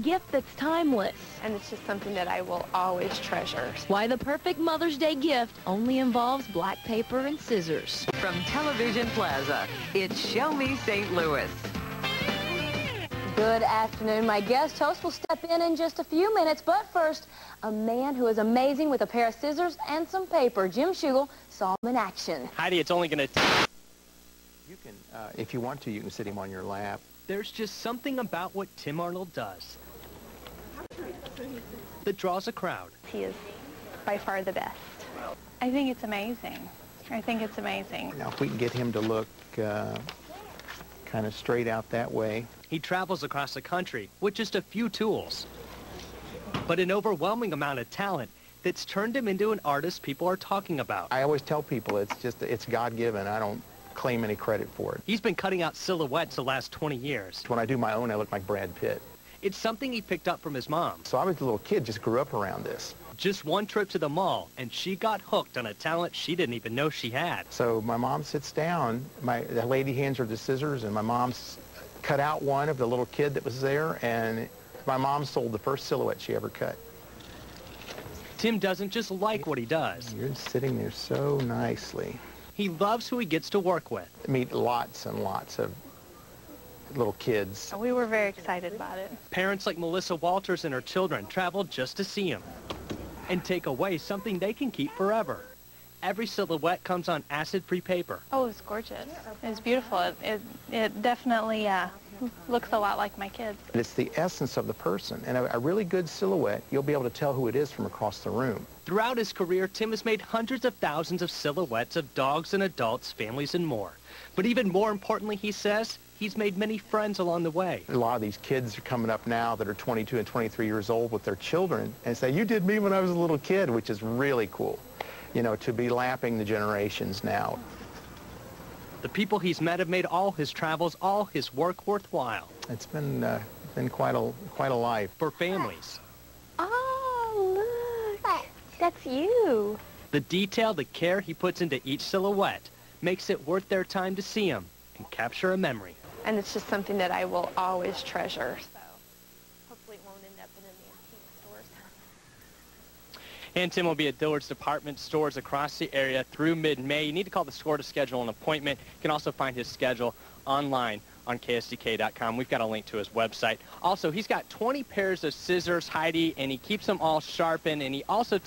Gift that's timeless. And it's just something that I will always treasure. Why the perfect Mother's Day gift only involves black paper and scissors. From Television Plaza, it's Show Me St. Louis. Good afternoon. My guest host will step in just a few minutes, but first, a man who is amazing with a pair of scissors and some paper. Jim Shugel saw him in action. Heidi, it's only going to... You can, if you want to, you can sit him on your lap. There's just something about what Tim Arnold does that draws a crowd. He is by far the best. I think it's amazing. I think it's amazing. Now, if we can get him to look kind of straight out that way. He travels across the country with just a few tools, but an overwhelming amount of talent that's turned him into an artist people are talking about. I always tell people it's God-given. I don't claim any credit for it. He's been cutting out silhouettes the last 20 years. When I do my own, I look like Brad Pitt. It's something he picked up from his mom. So I was a little kid, just grew up around this. Just one trip to the mall, and she got hooked on a talent she didn't even know she had. So my mom sits down, the lady hands her the scissors, and my mom's cut out one of the little kid that was there, and my mom sold the first silhouette she ever cut. Tim doesn't just like what he does. You're sitting there so nicely. He loves who he gets to work with. I meet lots and lots of little kids. We were very excited about it. Parents like Melissa Walters and her children traveled just to see him and take away something they can keep forever. Every silhouette comes on acid-free paper. Oh, it was gorgeous. It was beautiful. It definitely looks a lot like my kids. It's the essence of the person, and a really good silhouette, you'll be able to tell who it is from across the room. Throughout his career, Tim has made hundreds of thousands of silhouettes of dogs and adults, families, and more. But even more importantly, he says, he's made many friends along the way. A lot of these kids are coming up now that are 22 and 23 years old with their children and say, you did me when I was a little kid, which is really cool, you know, to be lapping the generations now. The people he's met have made all his travels, all his work worthwhile. It's been quite a life. For families. Oh, look. That's you. The detail, the care he puts into each silhouette makes it worth their time to see him and capture a memory. And it's just something that I will always treasure. So hopefully it won't end up in any antique stores. And Tim will be at Dillard's department stores across the area through mid-May. You need to call the store to schedule an appointment. You can also find his schedule online on KSDK.com. We've got a link to his website. Also, he's got 20 pairs of scissors, Heidi, and he keeps them all sharpened, and he also